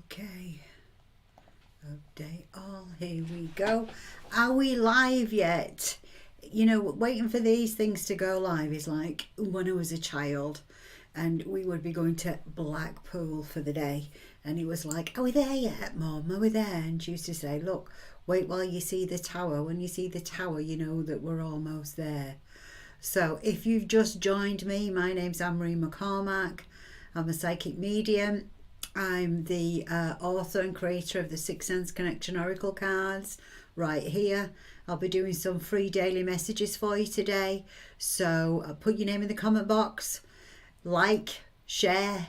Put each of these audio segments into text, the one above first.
Okay. Update all. Here we go. Are we live yet? You know, waiting for these things to go live is like when I was a child and we would be going to Blackpool for the day. And he was like, are we there yet, Mum? Are we there? And she used to say, look, wait while you see the tower. When you see the tower, you know that we're almost there. So if you've just joined me, my name's Anne-Marie McCormack. I'm a psychic medium. I'm the author and creator of the Sixth Sense Connection Oracle cards right here. I'll be doing some free daily messages for you today. So put your name in the comment box, like, share,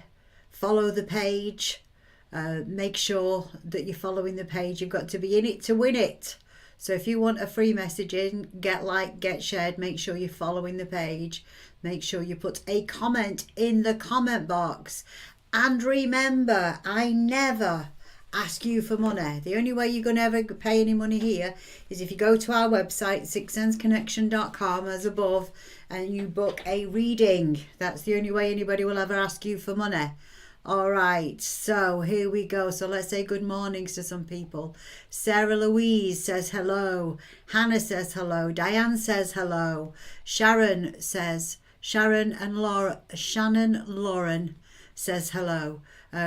follow the page. Make sure that you're following the page. You've got to be in it to win it. So if you want a free message in, get liked, get shared, make sure you're following the page. Make sure you put a comment in the comment box. And remember, I never ask you for money. The only way you're going to ever pay any money here is if you go to our website, sixthsenseconnection.com, as above, and you book a reading. That's the only way anybody will ever ask you for money. All right, so here we go. So let's say good mornings to some people. Sarah Louise says hello. Hannah says hello. Diane says hello. Shannon Lauren says hello.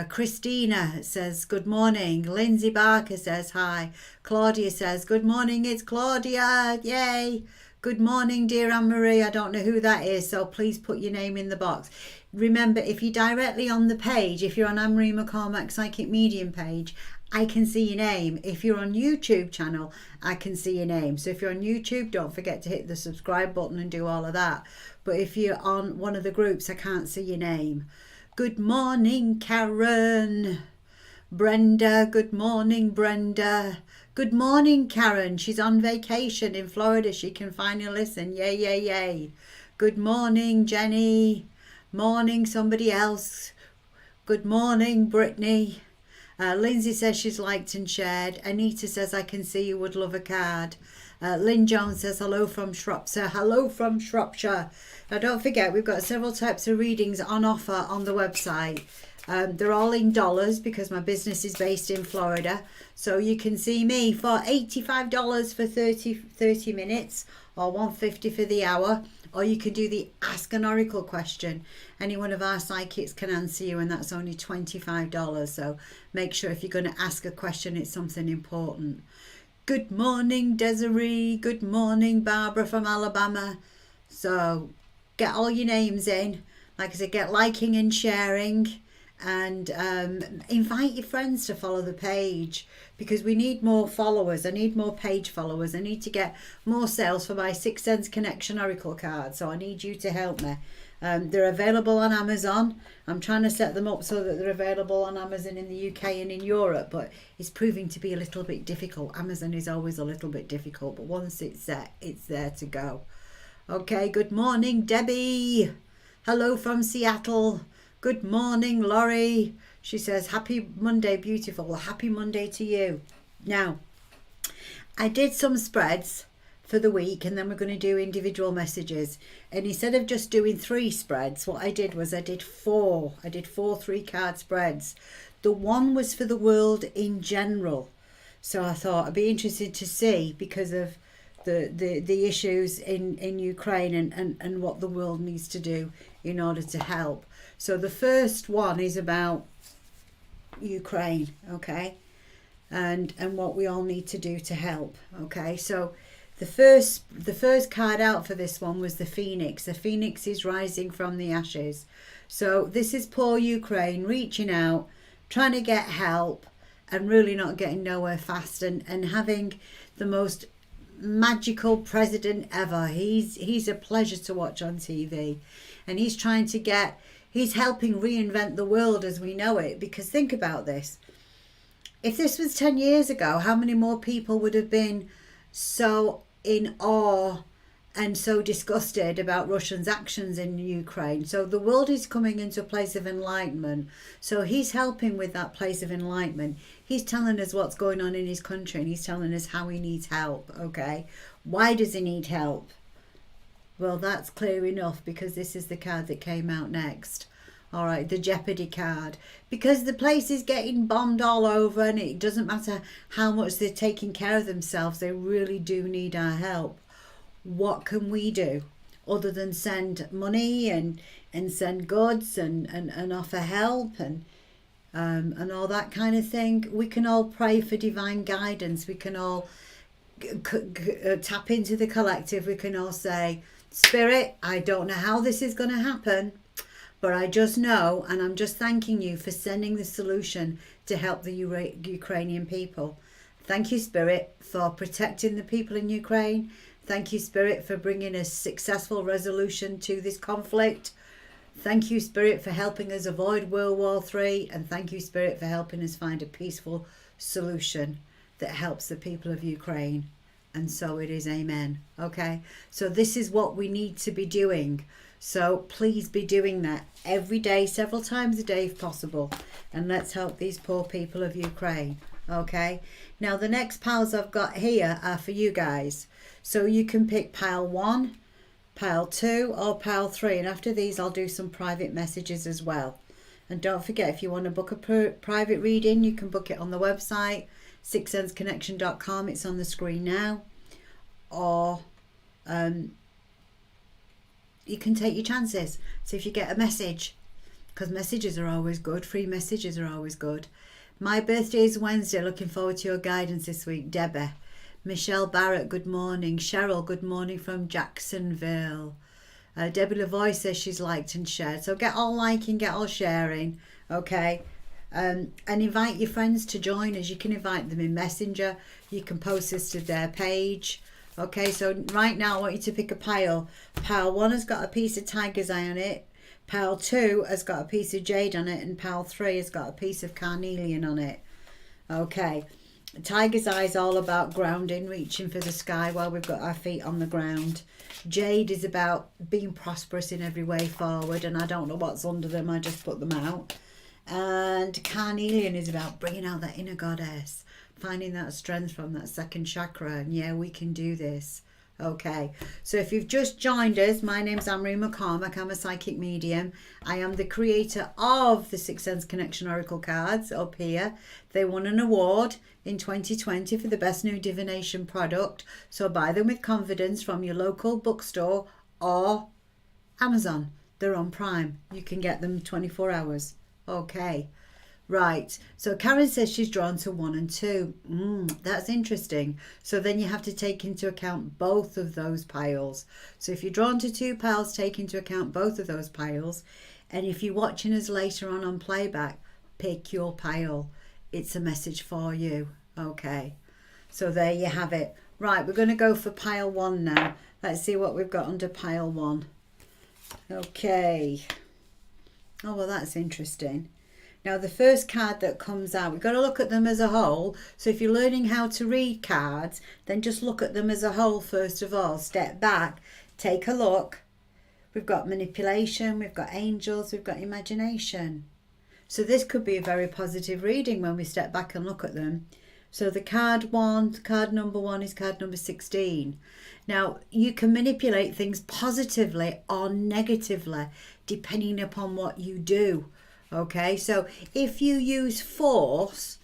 Christina says good morning. Lindsay Barker says hi. Claudia says good morning, it's Claudia. Yay. Good morning, dear Anne-Marie. I don't know who that is, so please put your name in the box. Remember, if you're directly on the page, if you're on Anne-Marie McCormack Psychic Medium page, I can see your name. If you're on YouTube channel, I can see your name. So if you're on YouTube, don't forget to hit the subscribe button and do all of that. But if you're on one of the groups, I can't see your name. Good morning, Karen. Brenda, good morning, Brenda. Good morning, Karen. She's on vacation in Florida. She can finally listen. Yay, yay, yay. Good morning, Jenny. Morning, somebody else. Good morning, Brittany. Lindsay says she's liked and shared. Anita says, I can see you would love a card. Lynn Jones says, hello from Shropshire. Hello from Shropshire. Now, don't forget, we've got several types of readings on offer on the website. They're all in dollars because my business is based in Florida. So you can see me for $85 for 30 minutes or $150 for the hour. Or you can do the Ask an Oracle question. Any one of our psychics can answer you, and that's only $25. So make sure if you're going to ask a question, it's something important. Good morning, Desiree. Good morning, Barbara from Alabama. So get all your names in. Like I said, get liking and sharing. And invite your friends to follow the page because we need more followers. I need more page followers. I need to get more sales for my Sixth Sense Connection Oracle card. So I need you to help me. They're available on Amazon. I'm trying to set them up so that they're available on Amazon in the UK and in Europe, but it's proving to be a little bit difficult. Amazon is always a little bit difficult, but once it's there to go. Okay, good morning, Debbie. Hello from Seattle. Good morning, Laurie. She says, happy Monday, beautiful. Happy Monday to you. Now, I did some spreads for the week and then we're going to do individual messages. And instead of just doing 3 spreads, what I did was I did 4. I did 4 3-card spreads. The one was for the world in general. So I thought I'd be interested to see because of the issues in Ukraine and what the world needs to do in order to help. So the first one is about Ukraine, okay, and what we all need to do to help, okay. So the first card out for this one was the Phoenix. The Phoenix is rising from the ashes. So this is poor Ukraine reaching out, trying to get help, and really not getting nowhere fast, and having the most magical president ever. He's a pleasure to watch on TV, and he's helping reinvent the world as we know it. Because think about this, if this was 10 years ago, how many more people would have been so in awe and so disgusted about Russians' actions in Ukraine? So the world is coming into a place of enlightenment. So he's helping with that place of enlightenment. He's telling us what's going on in his country, and he's telling us how he needs help, okay? Why does he need help? Well, that's clear enough because this is the card that came out next. All right, the Jeopardy card. Because the place is getting bombed all over, and it doesn't matter how much they're taking care of themselves, they really do need our help. What can we do other than send money and send goods and offer help and all that kind of thing? We can all pray for divine guidance. We can all tap into the collective. We can all say, Spirit, I don't know how this is going to happen, but I just know, and I'm just thanking you for sending the solution to help the Ukrainian people. Thank you, Spirit, for protecting the people in Ukraine. Thank you, Spirit, for bringing a successful resolution to this conflict. Thank you, Spirit, for helping us avoid World War III. And thank you, Spirit, for helping us find a peaceful solution that helps the people of Ukraine. And so it is, amen. Okay, so this is what we need to be doing. So please be doing that every day, several times a day if possible. And let's help these poor people of Ukraine. Okay, now the next piles I've got here are for you guys. So you can pick pile 1, pile 2 or pile 3. And after these I'll do some private messages as well. And don't forget, if you want to book a private reading, you can book it on the website, sixsenseconnection.com. It's on the screen now. Or you can take your chances. So if you get a message, because messages are always good, free messages are always good. My birthday is Wednesday. Looking forward to your guidance this week. Debbie. Michelle Barrett, good morning. Cheryl, good morning from Jacksonville. Debbie Lavoie says she's liked and shared. So get all liking, get all sharing. Okay. And invite your friends to join us. You can invite them in Messenger. You can post this to their page. Okay, so right now I want you to pick a pile. Pile 1 has got a piece of tiger's eye on it. Pile 2 has got a piece of jade on it. And pile 3 has got a piece of carnelian on it. Okay, tiger's eye is all about grounding, reaching for the sky while we've got our feet on the ground. Jade is about being prosperous in every way forward. And I don't know what's under them, I just put them out. And carnelian is about bringing out that inner goddess, finding that strength from that second chakra. And yeah, we can do this. Okay, so if you've just joined us, my name's Anne-Marie McCormack. I'm a psychic medium. I am the creator of the Sixth Sense Connection Oracle cards up here. They won an award in 2020 for the best new divination product. So buy them with confidence from your local bookstore or Amazon. They're on Prime. You can get them 24 hours. Okay. Right, so Karen says she's drawn to 1 and 2. That's interesting. So then you have to take into account both of those piles. So if you're drawn to 2 piles, take into account both of those piles. And if you're watching us later on playback, pick your pile. It's a message for you. Okay, so there you have it. Right, we're going to go for pile 1 now. Let's see what we've got under pile 1. Okay. Oh, well, that's interesting. Now, the first card that comes out, we've got to look at them as a whole. So if you're learning how to read cards, then just look at them as a whole first of all. Step back, take a look. We've got manipulation, we've got angels, we've got imagination. So this could be a very positive reading when we step back and look at them. So the card number 1 is card number 16. Now, you can manipulate things positively or negatively, depending upon what you do. Okay, so if you use force,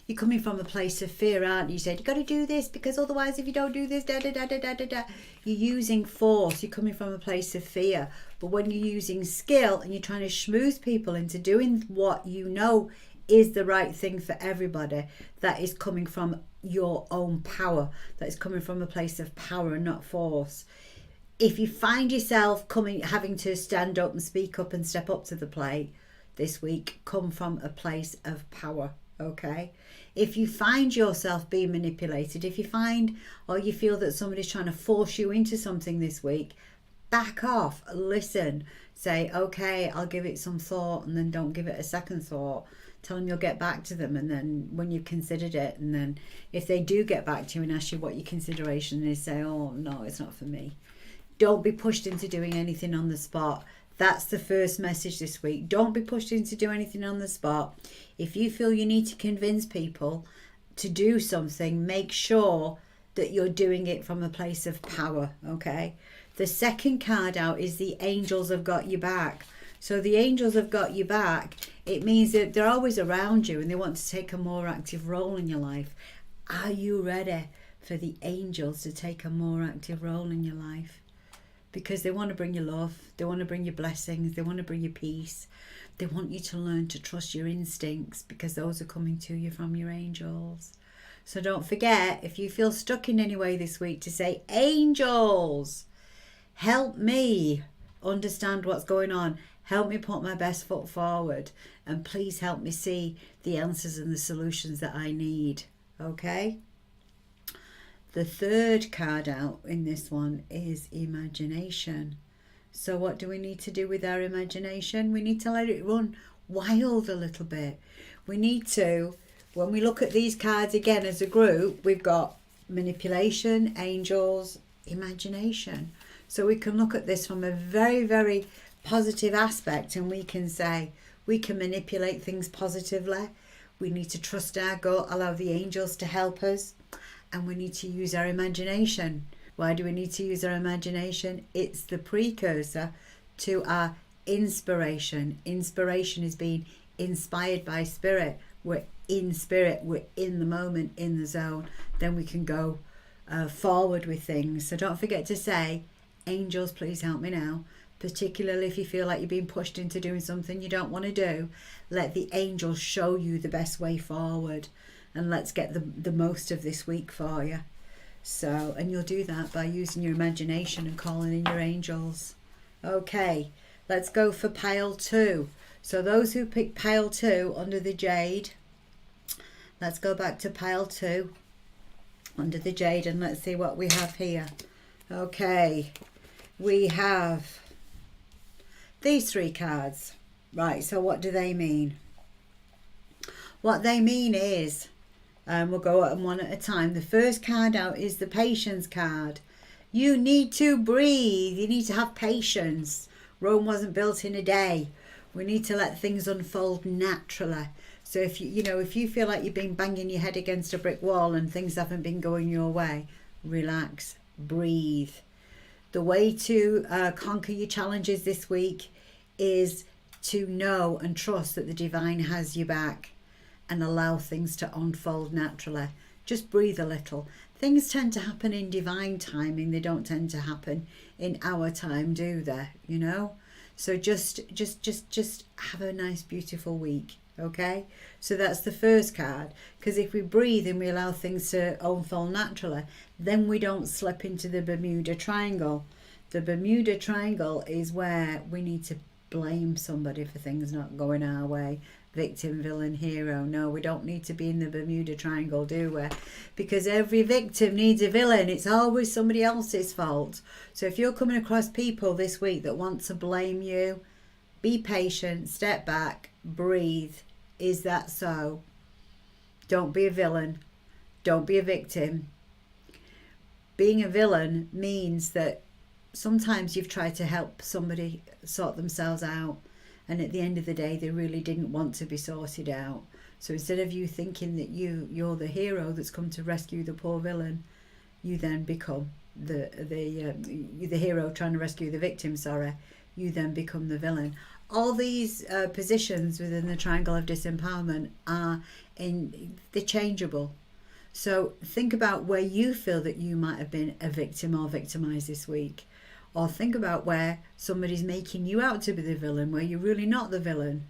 you're coming from a place of fear, aren't you? You said, you got to do this because otherwise if you don't do this, You're using force, you're coming from a place of fear. But when you're using skill and you're trying to schmooze people into doing what you know is the right thing for everybody, that is coming from your own power. That is coming from a place of power and not force. If you find yourself having to stand up and speak up and step up to the plate this week, come from a place of power. Okay, if you find yourself being manipulated, if you find or you feel that somebody's trying to force you into something this week, back off, listen, say, okay, I'll give it some thought, and then don't give it a second thought. Tell them you'll get back to them, and then when you've considered it, and then if they do get back to you and ask you what your consideration is, say, oh no, it's not for me. Don't be pushed into doing anything on the spot. That's the first message this week. Don't be pushed into do anything on the spot. If you feel you need to convince people to do something, make sure that you're doing it from a place of power, okay? The second card out is the angels have got your back. So the angels have got you back. It means that they're always around you and they want to take a more active role in your life. Are you ready for the angels to take a more active role in your life? Because they want to bring you love, they want to bring you blessings, they want to bring you peace. They want you to learn to trust your instincts, because those are coming to you from your angels. So don't forget, if you feel stuck in any way this week, to say, angels, help me understand what's going on. Help me put my best foot forward. And please help me see the answers and the solutions that I need. Okay? The third card out in this one is imagination. So what do we need to do with our imagination? We need to let it run wild a little bit. We need to, when we look at these cards again as a group, we've got manipulation, angels, imagination. So we can look at this from a very, very positive aspect, and we can say we can manipulate things positively. We need to trust our gut, allow the angels to help us. And we need to use our imagination. Why do we need to use our imagination? It's the precursor to our inspiration. Inspiration is being inspired by spirit. We're in spirit, we're in the moment, in the zone. Then we can go forward with things. So don't forget to say, angels, please help me now. Particularly if you feel like you're being pushed into doing something you don't want to do. Let the angels show you the best way forward. And let's get the most of this week for you. So, and you'll do that by using your imagination and calling in your angels. Okay, let's go for pile 2. So those who pick pile 2 under the jade, let's go back to pile 2 under the jade and let's see what we have here. Okay, we have these 3 cards. Right, so what do they mean? What they mean is, we'll go at them one at a time. The first card out is the patience card. You need to breathe. You need to have patience. Rome wasn't built in a day. We need to let things unfold naturally. So if if you feel like you've been banging your head against a brick wall and things haven't been going your way, relax, breathe. The way to conquer your challenges this week is to know and trust that the divine has you back. And allow things to unfold naturally. Just breathe a little. Things tend to happen in divine timing. They don't tend to happen in our time, do they? So just have a nice, beautiful week. Okay? So that's the first card. Because if we breathe and we allow things to unfold naturally, then we don't slip into the Bermuda Triangle. The Bermuda Triangle is where we need to blame somebody for things not going our way. Victim, villain, hero. No, we don't need to be in the Bermuda Triangle, do we? Because every victim needs a villain. It's always somebody else's fault. So if you're coming across people this week that want to blame you, be patient, step back, breathe. Is that so? Don't be a villain. Don't be a victim. Being a villain means that sometimes you've tried to help somebody sort themselves out. And at the end of the day, they really didn't want to be sorted out. So instead of you thinking that you're the hero that's come to rescue the poor villain, you then become the hero trying to rescue the victim. You then become the villain. All these positions within the triangle of disempowerment they're changeable. So think about where you feel that you might have been a victim or victimized this week. Or think about where somebody's making you out to be the villain, where you're really not the villain.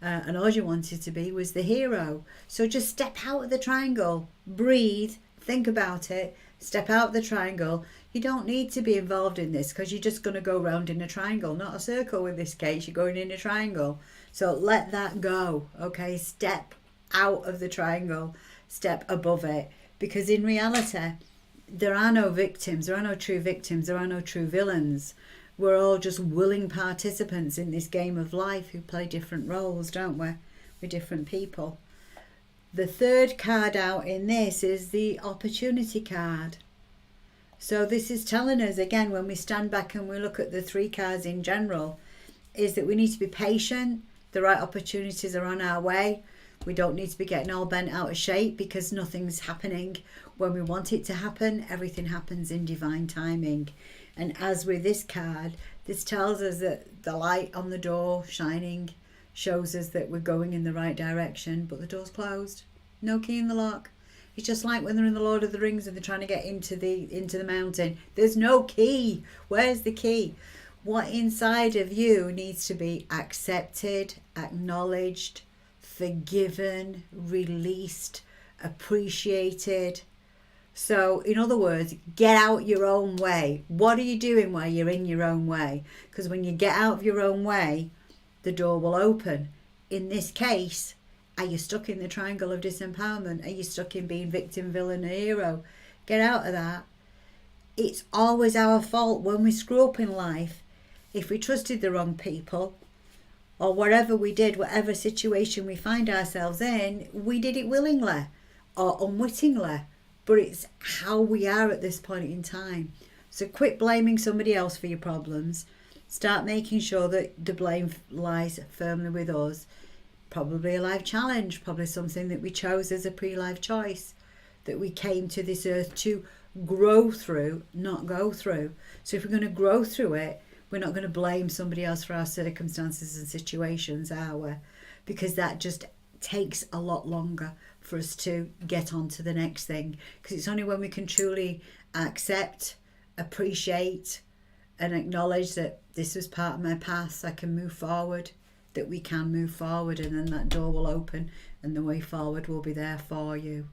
And all you wanted to be was the hero. So just step out of the triangle, breathe, think about it, step out of the triangle. You don't need to be involved in this because you're just going to go round in a triangle, not a circle in this case. You're going in a triangle. So let that go, okay? Step out of the triangle, step above it. Because in reality, there are no victims, there are no true victims, there are no true villains. We're all just willing participants in this game of life who play different roles, don't we? We're different people. The third card out in this is the opportunity card. So this is telling us, again, when we stand back and we look at the 3 cards in general, is that we need to be patient. The right opportunities are on our way. We don't need to be getting all bent out of shape because nothing's happening when we want it to happen. Everything happens in divine timing. And as with this card, this tells us that the light on the door shining shows us that we're going in the right direction, but the door's closed. No key in the lock. It's just like when they're in the Lord of the Rings and they're trying to get into the mountain. There's no key. Where's the key? What inside of you needs to be accepted, acknowledged, forgiven, released, appreciated. So, in other words, get out your own way. What are you doing while you're in your own way? Because when you get out of your own way, the door will open. In this case, are you stuck in the triangle of disempowerment? Are you stuck in being victim, villain, or hero? Get out of that. It's always our fault when we screw up in life. If we trusted the wrong people, or whatever we did, whatever situation we find ourselves in, we did it willingly or unwittingly. But it's how we are at this point in time. So quit blaming somebody else for your problems. Start making sure that the blame lies firmly with us. Probably a life challenge, probably something that we chose as a pre-life choice, that we came to this earth to grow through, not go through. So if we're going to grow through it, we're not going to blame somebody else for our circumstances and situations, are we? Because that just takes a lot longer for us to get on to the next thing. Because it's only when we can truly accept, appreciate, and acknowledge that this was part of my past, I can move forward, that we can move forward, and then that door will open and the way forward will be there for you.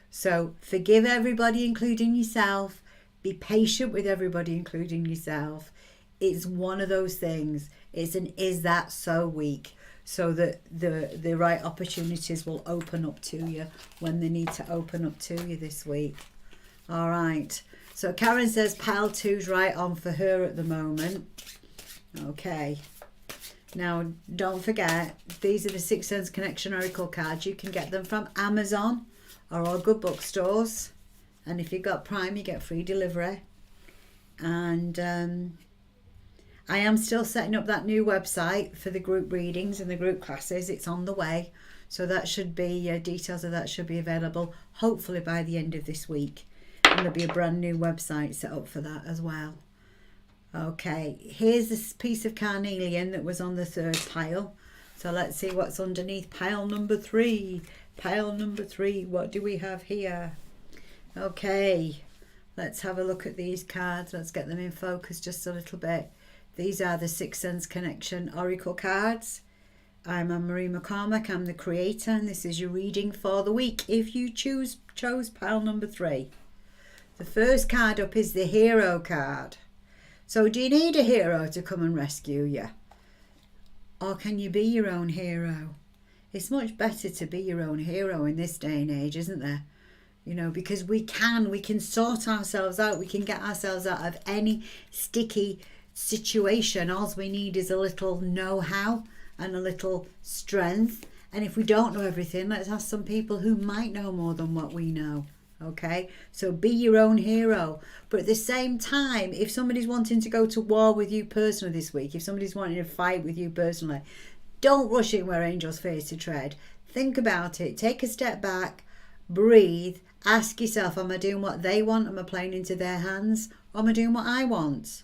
So forgive everybody, including yourself. Be patient with everybody, including yourself. It's one of those things. It's an is that so week, so that the right opportunities will open up to you when they need to open up to you this week. All right. So Karen says pile 2's right on for her at the moment. Okay. Now, don't forget, these are the Sixth Sense Connection Oracle cards. You can get them from Amazon or all good bookstores. And if you've got Prime, you get free delivery. And I am still setting up that new website for the group readings and the group classes. It's on the way. So that should be, details of that should be available, hopefully by the end of this week. And there'll be a brand new website set up for that as well. Okay, here's this piece of carnelian that was on the third pile. So let's see what's underneath pile number 3. Pile number 3, what do we have here? Okay, let's have a look at these cards. Let's get them in focus just a little bit. These are the Sixth Sense Connection Oracle cards. I'm Anne-Marie McCormack. I'm the creator, and this is your reading for the week if you chose pile number 3. The first card up is the Hero card. So do you need a hero to come and rescue you? Or can you be your own hero? It's much better to be your own hero in this day and age, isn't there? You know, because we can sort ourselves out. We can get ourselves out of any sticky situation. All we need is a little know-how and a little strength. And if we don't know everything, let's ask some people who might know more than what we know. Okay, so be your own hero. But at the same time, if somebody's wanting to go to war with you personally this week, if somebody's wanting to fight with you personally, don't rush in where angels fear to tread. Think about it. Take a step back, breathe, ask yourself, am I doing what they want? Am I playing into their hands? Or am I doing what I want?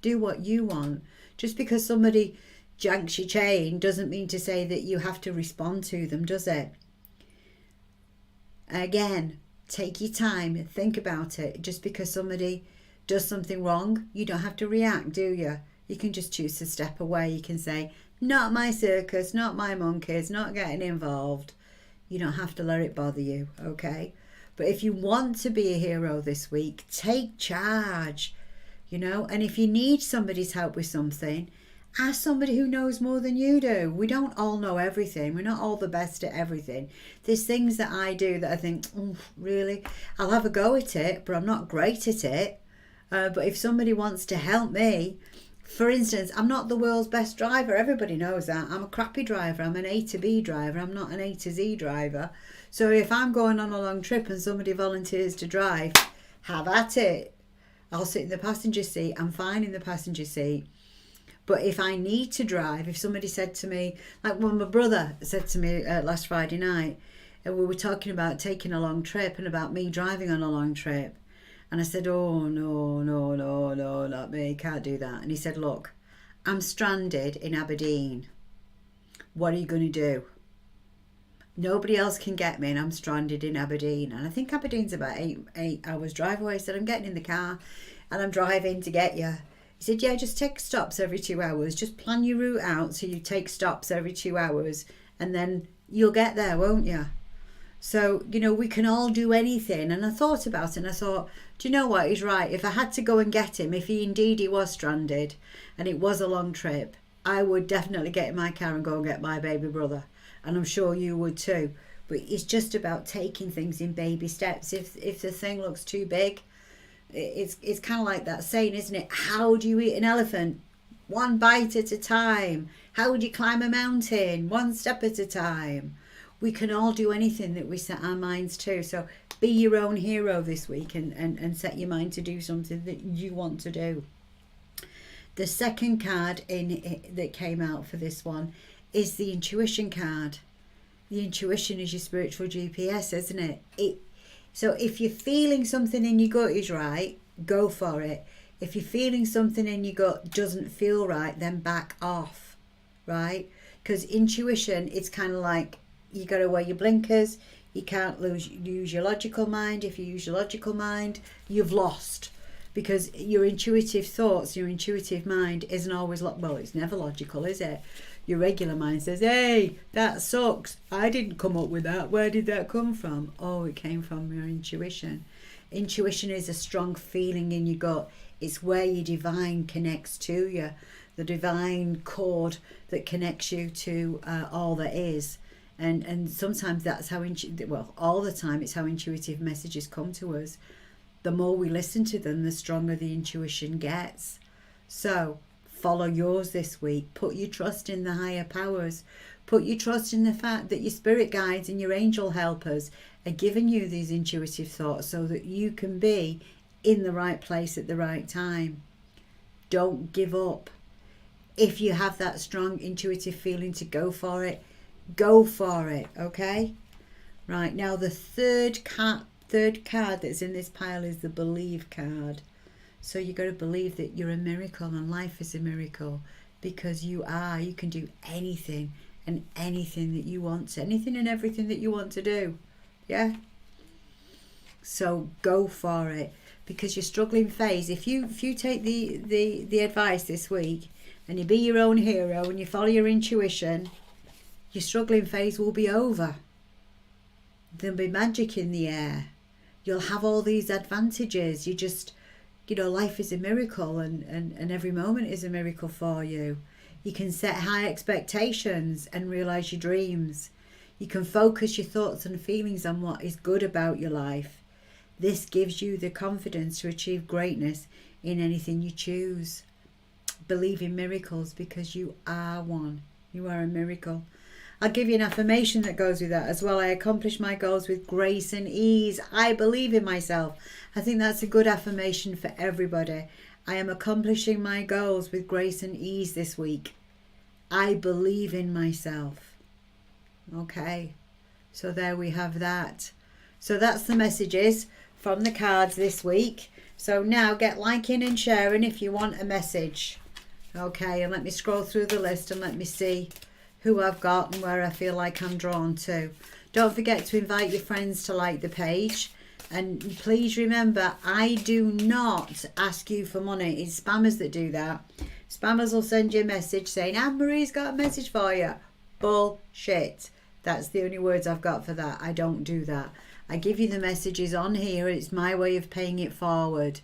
Do what you want. Just because somebody janks your chain doesn't mean to say that you have to respond to them, does it? Again, take your time and think about it. Just because somebody does something wrong, you don't have to react, do you? You can just choose to step away. You can say, not my circus, not my monkeys, not getting involved. You don't have to let it bother you, okay? But if you want to be a hero this week, take charge, you know? And if you need somebody's help with something, ask somebody who knows more than you do. We don't all know everything. We're not all the best at everything. There's things that I do that I think, oh, really? I'll have a go at it, but I'm not great at it. But if somebody wants to help me, for instance, I'm not the world's best driver. Everybody knows that. I'm a crappy driver. I'm an A to B driver. I'm not an A to Z driver. So if I'm going on a long trip and somebody volunteers to drive, have at it. I'll sit in the passenger seat. I'm fine in the passenger seat. But if I need to drive, if somebody said to me, like when my brother said to me last Friday night, and we were talking about taking a long trip and about me driving on a long trip. And I said, oh, no, no, no, no, not me, can't do that. And he said, look, I'm stranded in Aberdeen. What are you going to do? Nobody else can get me and I'm stranded in Aberdeen. And I think Aberdeen's about eight hours drive away. He said, I'm getting in the car and I'm driving to get you. He said, yeah, just take stops every 2 hours. Just plan your route out so you take stops every 2 hours and then you'll get there, won't you? So, you know, we can all do anything. And I thought about it and I thought, do you know what? He's right. If I had to go and get him, if he was stranded and it was a long trip, I would definitely get in my car and go and get my baby brother. And I'm sure you would too. But it's just about taking things in baby steps. If the thing looks too big, it's kind of like that saying, isn't it? How do you eat an elephant? One bite at a time. How would you climb a mountain? One step at a time. We can all do anything that we set our minds to. So be your own hero this week and set your mind to do something that you want to do. The second card that came out for this one is the intuition card. The intuition is your spiritual GPS, isn't it? So if you're feeling something in your gut is right, go for it. If you're feeling something in your gut doesn't feel right, then back off, right? Because intuition, it's kind of like you got to wear your blinkers. You can't use your logical mind. If you use your logical mind, you've lost. Because your intuitive thoughts, your intuitive mind isn't always, well, it's never logical, is it? Your regular mind says, hey, that sucks. I didn't come up with that. Where did that come from? Oh, it came from your intuition. Intuition is a strong feeling in your gut. It's where your divine connects to you. The divine cord that connects you to all that is. And sometimes that's how, all the time it's how intuitive messages come to us. The more we listen to them, the stronger the intuition gets. So follow yours this week. Put your trust in the higher powers. Put your trust in the fact that your spirit guides and your angel helpers are giving you these intuitive thoughts so that you can be in the right place at the right time. Don't give up. If you have that strong intuitive feeling to go for it, go for it, okay? Right, now the third card that's in this pile is the believe card. So you got to believe that you're a miracle and life is a miracle, because you can do anything and anything that you want to, anything and everything that you want to do. Yeah? So go for it, because your struggling phase, if you take the advice this week and you be your own hero and you follow your intuition, your struggling phase will be over. There'll be magic in the air. You'll have all these advantages. You just, life is a miracle and every moment is a miracle for you. You can set high expectations and realise your dreams. You can focus your thoughts and feelings on what is good about your life. This gives you the confidence to achieve greatness in anything you choose. Believe in miracles, because you are one. You are a miracle. I'll give you an affirmation that goes with that as well. I accomplish my goals with grace and ease. I believe in myself. I think that's a good affirmation for everybody. I am accomplishing my goals with grace and ease this week. I believe in myself. Okay, so there we have that. So that's the messages from the cards this week. So now get liking and sharing if you want a message. Okay, and let me scroll through the list and let me see who I've got and where I feel like I'm drawn to. Don't forget to invite your friends to like the page. And please remember, I do not ask you for money. It's spammers that do that. Spammers will send you a message saying, Anne-Marie's got a message for you. Bullshit. That's the only words I've got for that. I don't do that. I give you the messages on here. It's my way of paying it forward.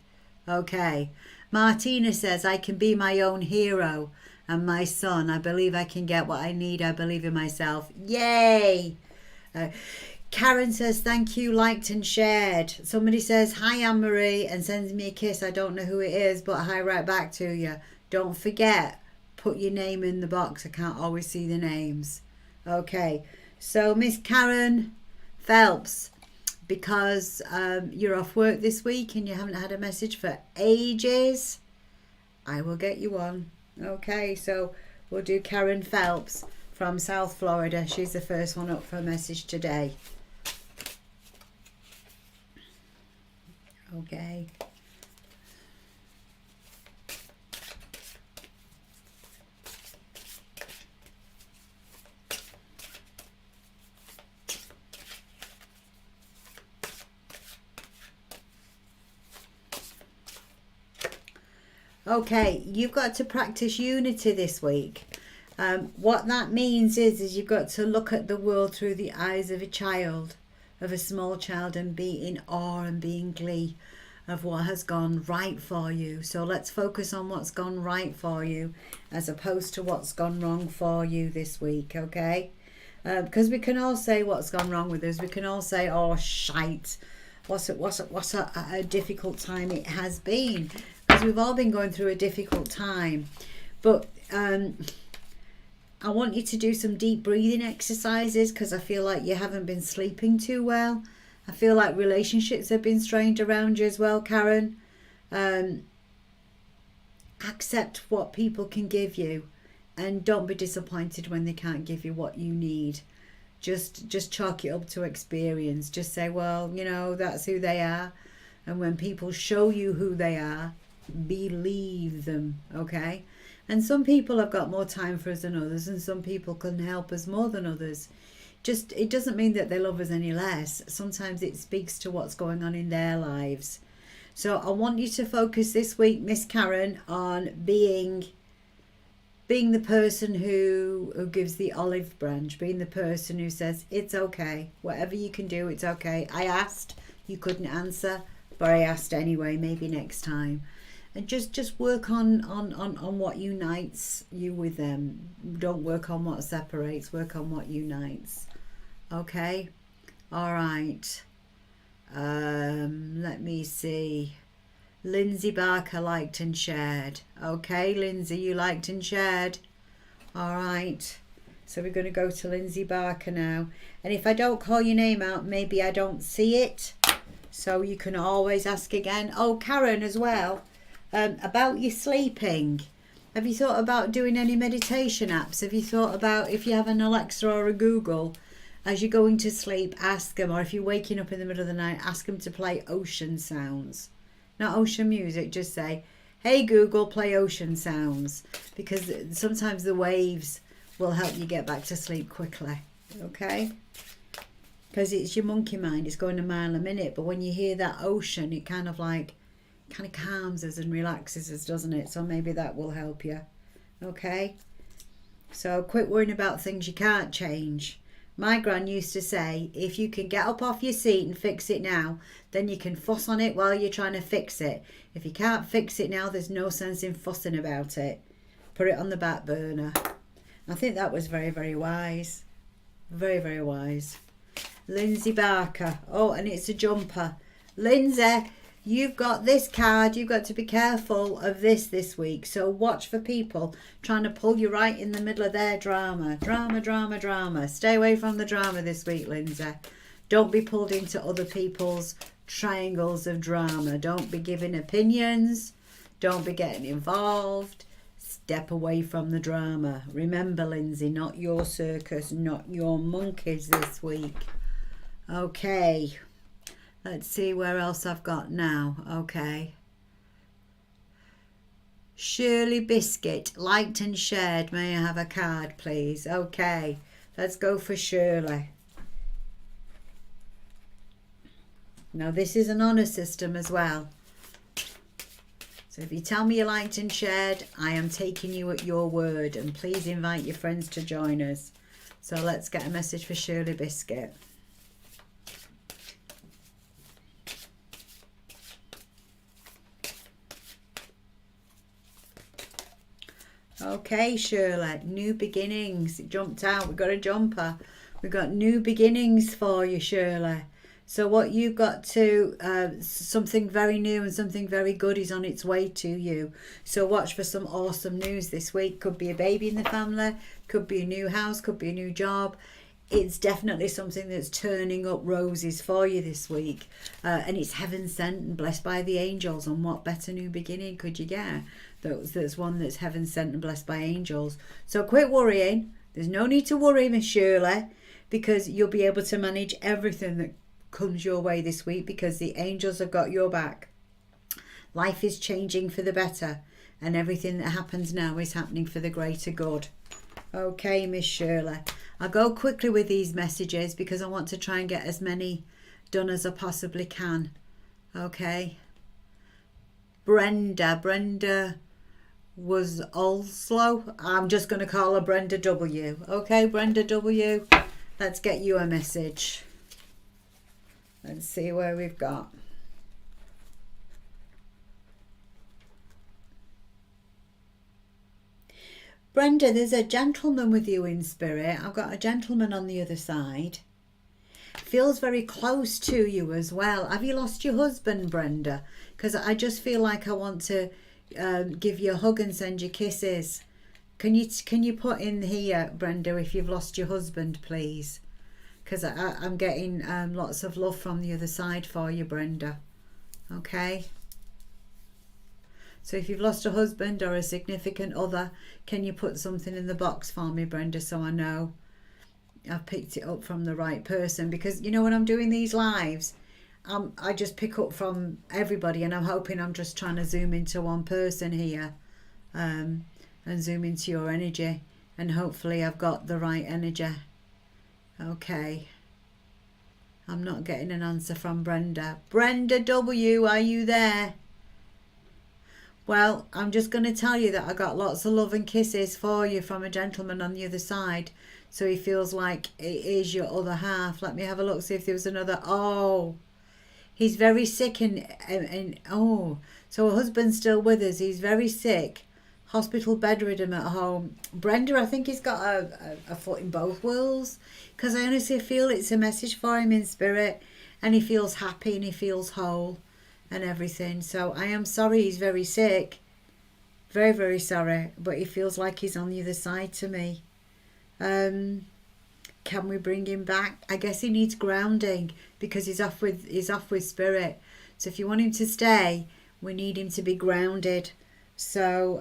Okay. Martina says, I can be my own hero. And my son, I believe I can get what I need. I believe in myself. Yay! Karen says, thank you, liked and shared. Somebody says, hi, Anne-Marie, and sends me a kiss. I don't know who it is, but hi right back to you. Don't forget, put your name in the box. I can't always see the names. Okay, so Miss Karen Phelps, because you're off work this week and you haven't had a message for ages, I will get you one. Okay, so we'll do Karen Phelps from South Florida. She's the first one up for a message today. Okay. Okay, you've got to practice unity this week. What that means is you've got to look at the world through the eyes of a child, of a small child, and be in awe and be in glee of what has gone right for you. So let's focus on what's gone right for you as opposed to what's gone wrong for you this week, okay? Because we can all say what's gone wrong with us. We can all say, oh, shite. What a difficult time it has been. Because we've all been going through a difficult time. But I want you to do some deep breathing exercises because I feel like you haven't been sleeping too well. I feel like relationships have been strained around you as well, Karen. Accept what people can give you and don't be disappointed when they can't give you what you need. Just chalk it up to experience. Just say, well, you know, that's who they are. And when people show you who they are, believe them, okay? And some people have got more time for us than others, and some people can help us more than others. Just, it doesn't mean that they love us any less. Sometimes it speaks to what's going on in their lives. So I want you to focus this week, Miss Karen, on being the person who gives the olive branch, being the person who says, it's okay, whatever you can do, it's okay. I asked, you couldn't answer, but I asked anyway, maybe next time. And just work on what unites you with them. Don't work on what separates, work on what unites. Okay? All right. Let me see. Lindsay Barker liked and shared. Okay, Lindsay, you liked and shared. All right. So we're going to go to Lindsay Barker now. And if I don't call your name out, maybe I don't see it. So you can always ask again. Oh, Karen as well. About your sleeping. Have you thought about doing any meditation apps? Have you thought about, if you have an Alexa or a Google, as you're going to sleep, ask them, or if you're waking up in the middle of the night, ask them to play ocean sounds. Not ocean music, just say, hey Google, play ocean sounds. Because sometimes the waves will help you get back to sleep quickly. Okay? Because it's your monkey mind, it's going a mile a minute. But when you hear that ocean, it kind of calms us and relaxes us, doesn't it? So maybe that will help you. Okay? So quit worrying about things you can't change. My gran used to say, if you can get up off your seat and fix it now, then you can fuss on it while you're trying to fix it. If you can't fix it now, there's no sense in fussing about it. Put it on the back burner. I think that was very, very wise. Very, very wise. Lindsay Barker. Oh, and it's a jumper. Lindsay, you've got this card. You've got to be careful of this week. So watch for people trying to pull you right in the middle of their drama. Drama. Stay away from the drama this week, Lindsay. Don't be pulled into other people's triangles of drama. Don't be giving opinions. Don't be getting involved. Step away from the drama. Remember, Lindsay, not your circus, not your monkeys this week. Okay. Let's see where else I've got now. Okay. Shirley Biscuit, liked and shared. May I have a card, please? Okay. Let's go for Shirley. Now, this is an honour system as well. So if you tell me you liked and shared, I am taking you at your word. And please invite your friends to join us. So let's get a message for Shirley Biscuit. Okay, Shirley, new beginnings. It jumped out. We've got a jumper. We've got new beginnings for you, Shirley. So what you've got to, something very new and something very good is on its way to you. So watch for some awesome news this week. Could be a baby in the family, could be a new house, could be a new job. It's definitely something that's turning up roses for you this week. And it's heaven sent and blessed by the angels. And what better new beginning could you get? That's one that's heaven sent and blessed by angels. So quit worrying. There's no need to worry, Miss Shirley, because you'll be able to manage everything that comes your way this week because the angels have got your back. Life is changing for the better, and everything that happens now is happening for the greater good. Okay, Miss Shirley. I'll go quickly with these messages because I want to try and get as many done as I possibly can. Okay. Brenda was also, I'm just going to call her Brenda W. Okay, Brenda W. Let's get you a message. Let's see where we've got. Brenda, there's a gentleman with you in spirit. I've got a gentleman on the other side. Feels very close to you as well. Have you lost your husband, Brenda? Because I just feel like I want to give you a hug and send you kisses. Can you put in here, Brenda, if you've lost your husband, please? Because I'm getting lots of love from the other side for you, Brenda. Okay? So if you've lost a husband or a significant other, can you put something in the box for me, Brenda, so I know I've picked it up from the right person? Because, you know, when I'm doing these lives, I just pick up from everybody, and I'm hoping I'm just trying to zoom into one person here and zoom into your energy, and hopefully I've got the right energy. Okay. I'm not getting an answer from Brenda. Brenda W, are you there? Well, I'm just going to tell you that I got lots of love and kisses for you from a gentleman on the other side. So he feels like it is your other half. Let me have a look, see if there was another. Oh, he's very sick and oh, so her husband's still with us. He's very sick, hospital bedridden at home. Brenda, I think he's got a foot in both worlds, because I honestly feel it's a message for him in spirit, and he feels happy and he feels whole and everything. So I am sorry he's very sick. Very, very sorry. But he feels like he's on the other side to me. Can we bring him back? I guess he needs grounding because he's off with spirit. So if you want him to stay, we need him to be grounded. So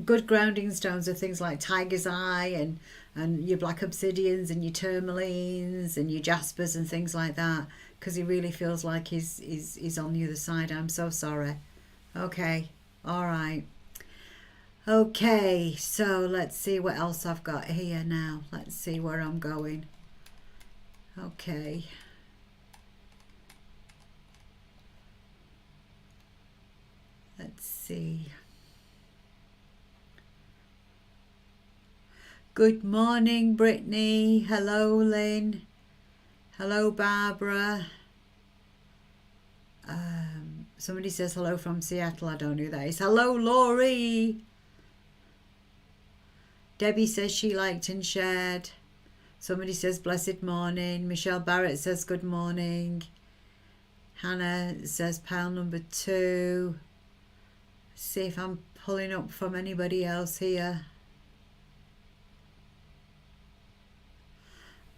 good grounding stones are things like tiger's eye and your black obsidians and your tourmalines and your jaspers and things like that, because he really feels like he's on the other side. I'm so sorry. Okay, all right. Okay, so let's see what else I've got here now. Let's see where I'm going. Okay. Let's see. Good morning, Brittany. Hello, Lynn. Hello, Barbara. Somebody says hello from Seattle. I don't know who that is. Hello, Laurie. Debbie says she liked and shared. Somebody says blessed morning. Michelle Barrett says good morning. Hannah says pile number 2. See if I'm pulling up from anybody else here.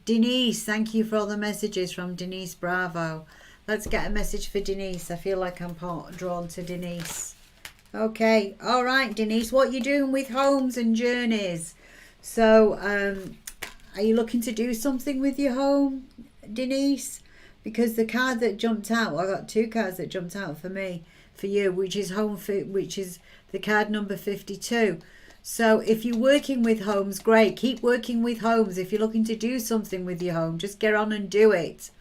Denise, thank you for all the messages from Denise Bravo. Let's get a message for Denise. I feel like I'm drawn to Denise. Okay, all right, Denise, what you doing with homes and journeys? So, are you looking to do something with your home, Denise? Because the card that jumped out, I got 2 cards that jumped out for me, for you, which is which is the card number 52. So if you're working with homes, great. Keep working with homes. If you're looking to do something with your home, just get on and do it.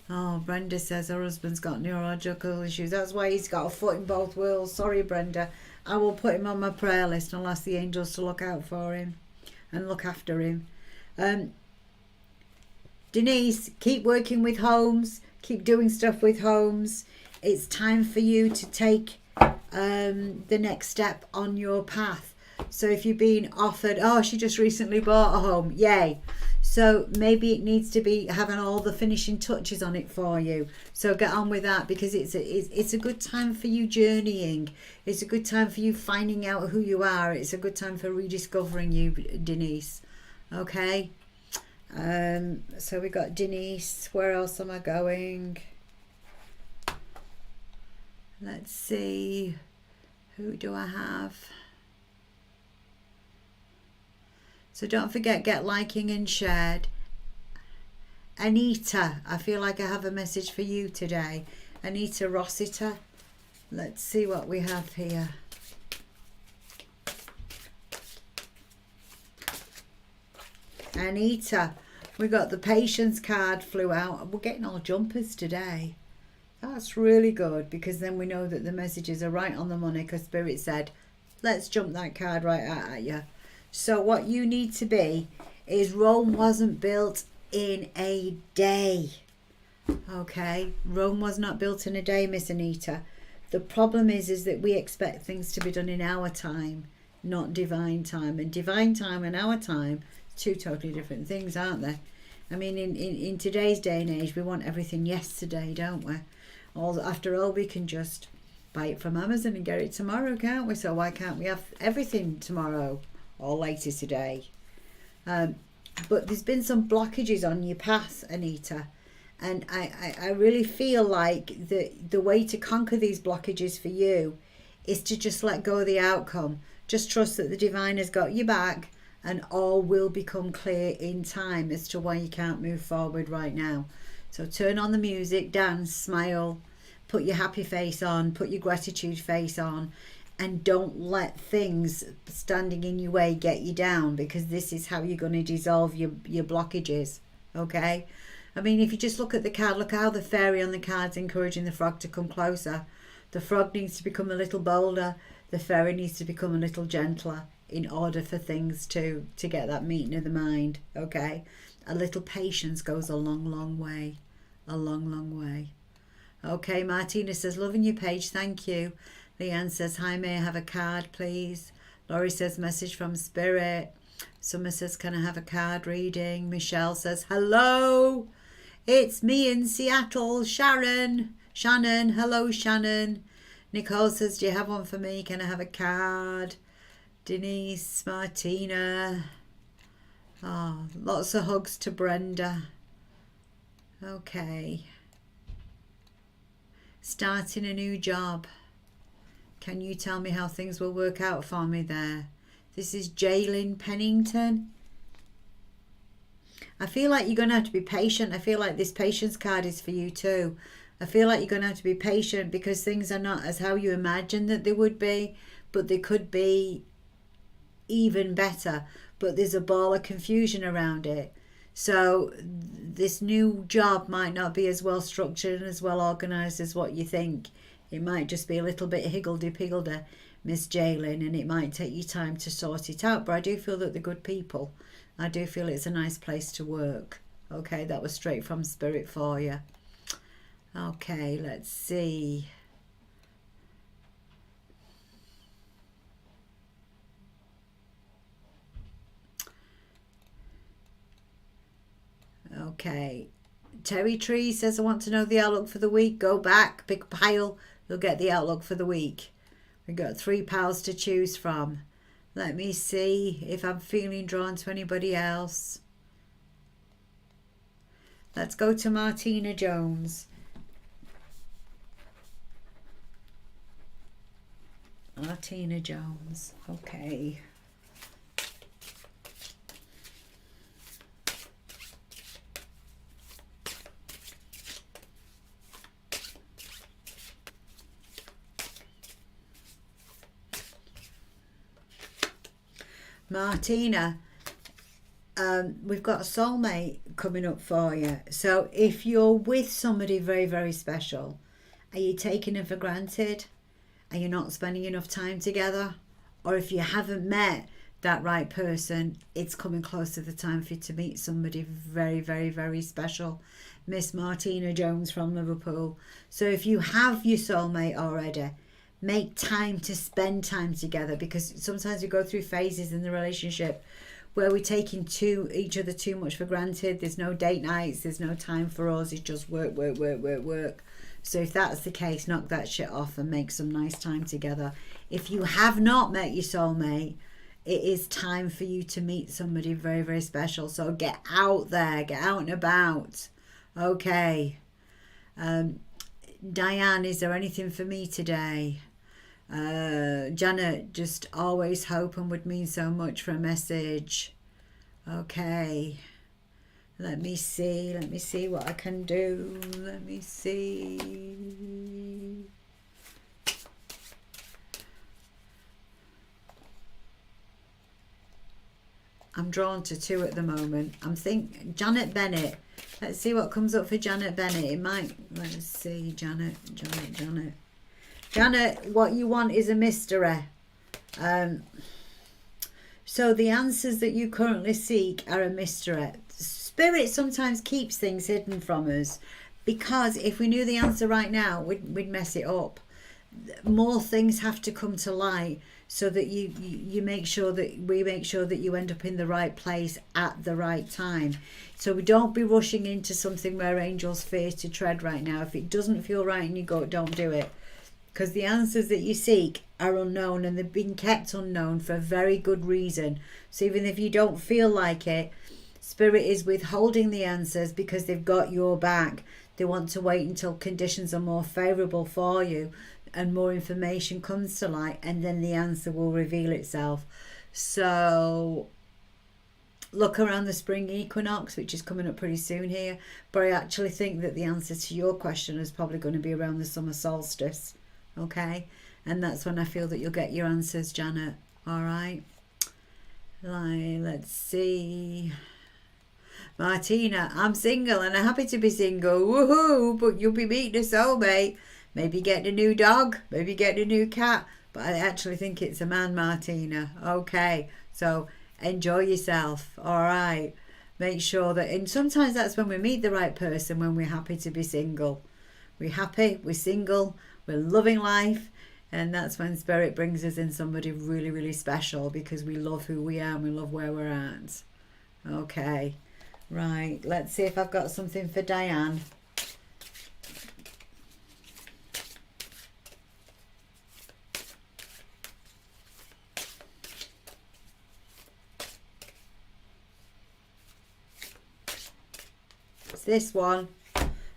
Oh, Brenda says her husband's got neurological issues. That's why he's got a foot in both worlds. Sorry, Brenda. I will put him on my prayer list and ask the angels to look out for him and look after him. Denise, keep working with homes. Keep doing stuff with homes. It's time for you to take the next step on your path. So if you've been offered, oh, she just recently bought a home, yay. So maybe it needs to be having all the finishing touches on it for you. So get on with that, because it's a good time for you journeying. It's a good time for you finding out who you are. It's a good time for rediscovering you, Denise. Okay. So we got Denise. Where else am I going? Let's see. Who do I have? So don't forget, get liking and shared. Anita, I feel like I have a message for you today. Anita Rossiter. Let's see what we have here. Anita, we got the patience card flew out. We're getting all jumpers today. That's really good, because then we know that the messages are right on the money, because Spirit said, let's jump that card right out at you. So what you need to be is Rome wasn't built in a day. Okay, Rome was not built in a day, Miss Anita. The problem is that we expect things to be done in our time, not divine time. And divine time and our time, two totally different things, aren't they? I mean, in today's day and age, we want everything yesterday, don't we? After all, we can just buy it from Amazon and get it tomorrow, can't we? So why can't we have everything tomorrow or later today? But there's been some blockages on your path, Anita. And I really feel like the way to conquer these blockages for you is to just let go of the outcome. Just trust that the divine has got your back, and all will become clear in time as to why you can't move forward right now. So turn on the music, dance, smile, put your happy face on, put your gratitude face on, and don't let things standing in your way get you down, because this is how you're going to dissolve your blockages, okay? I mean, if you just look at the card, look how the fairy on the card's encouraging the frog to come closer. The frog needs to become a little bolder. The fairy needs to become a little gentler in order for things to get that meeting of the mind, okay? A little patience goes a long, long way. A long, long way. Okay, Martina says, loving your page, thank you. Leanne says, hi, may I have a card, please? Laurie says, message from Spirit. Summer says, can I have a card reading? Michelle says, hello, it's me in Seattle. Shannon, hello, Shannon. Nicole says, do you have one for me? Can I have a card? Denise, Martina. Oh, lots of hugs to Brenda. Okay. Starting a new job. Can you tell me how things will work out for me there? This is Jaylin Pennington. I feel like you're going to have to be patient. I feel like this patience card is for you too. I feel like you're going to have to be patient, because things are not as how you imagine that they would be, but they could be even better. But there's a ball of confusion around it. So this new job might not be as well structured and as well organised as what you think. It might just be a little bit higgledy-piggledy, Miss Jaylin, and it might take you time to sort it out. But I do feel that they're good people. I do feel it's a nice place to work. Okay, that was straight from Spirit for you. Okay, let's see. Okay. Terry Tree says, I want to know the outlook for the week. Go back, big pile. You'll get the outlook for the week. We've got 3 piles to choose from. Let me see if I'm feeling drawn to anybody else. Let's go to Martina Jones. Martina Jones. Okay. Martina, we've got a soulmate coming up for you. So if you're with somebody very, very special, are you taking them for granted? Are you not spending enough time together? Or if you haven't met that right person, it's coming close to the time for you to meet somebody very, very, very special. Miss Martina Jones from Liverpool. So if you have your soulmate already, make time to spend time together, because sometimes we go through phases in the relationship where we're taking each other too much for granted. There's no date nights, there's no time for us, it's just work. So if that's the case, knock that shit off and make some nice time together. If you have not met your soulmate, it is time for you to meet somebody very, very special. So get out there, get out and about. Okay. Diane, is there anything for me today? Janet, just always hope and would mean so much for a message. Okay. Let me see what I can do. Let me see. I'm drawn to 2 at the moment. I'm thinking Janet Bennett. Let's see what comes up for Janet Bennett. It might, let's see, Janet, what you want is a mystery. So the answers that you currently seek are a mystery. Spirit sometimes keeps things hidden from us, because if we knew the answer right now, we'd mess it up. More things have to come to light, so that you make sure that we make sure that you end up in the right place at the right time. So we don't be rushing into something where angels fear to tread right now. If it doesn't feel right and you go, don't do it, because the answers that you seek are unknown, and they've been kept unknown for a very good reason. So even if you don't feel like it, Spirit is withholding the answers because they've got your back. They want to wait until conditions are more favourable for you and more information comes to light, and then the answer will reveal itself. So look around the spring equinox, which is coming up pretty soon here, but I actually think that the answer to your question is probably going to be around the summer solstice. Okay, and that's when I feel that you'll get your answers, Janet. All right, let's see. Martina, I'm single and I'm happy to be single. Woohoo! But you'll be meeting a soulmate. Maybe getting a new dog, maybe getting a new cat. But I actually think it's a man, Martina. Okay, so enjoy yourself. All right. Make sure that, and sometimes that's when we meet the right person, when we're happy to be single. We're happy, we're single, we're loving life. And that's when Spirit brings us in somebody really, really special, because we love who we are and we love where we're at. Okay. Right. Let's see if I've got something for Diane. This one.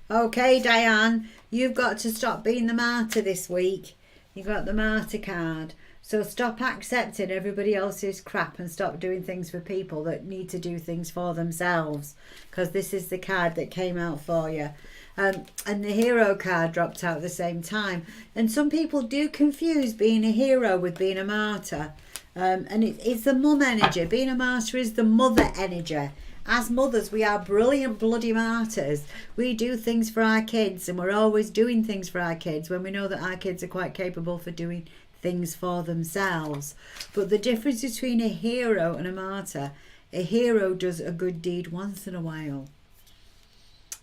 Okay, Diane, you've got to stop being the martyr this week. You got the Martyr card. So stop accepting everybody else's crap and stop doing things for people that need to do things for themselves, because this is the card that came out for you. And the hero card dropped out at the same time. And some people do confuse being a hero with being a martyr. And it's the mum energy. Being a martyr is the mother energy. As mothers, we are brilliant bloody martyrs. We do things for our kids, and we're always doing things for our kids when we know that our kids are quite capable for doing things for themselves. But the difference between a hero and a martyr, a hero does a good deed once in a while.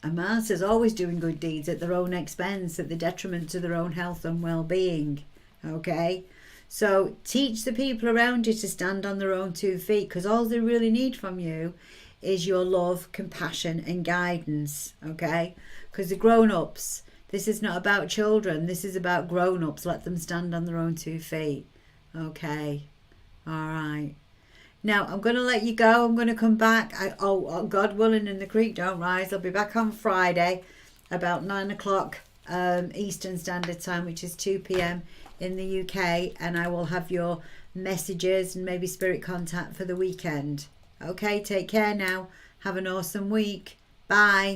A martyr's always doing good deeds at their own expense, at the detriment to their own health and well-being. Okay? So teach the people around you to stand on their own 2 feet, because all they really need from you is your love, compassion and guidance. Okay? Because the grown-ups, this is not about children, this is about grown-ups. Let them stand on their own 2 feet. Okay? All right. Now I'm going to let you go. I'm going to come back. God willing and the creek don't rise, I'll be back on Friday about 9 o'clock Eastern Standard Time, which is 2 p.m. in the UK, and I will have your messages and maybe spirit contact for the weekend. Okay, take care now. Have an awesome week. Bye.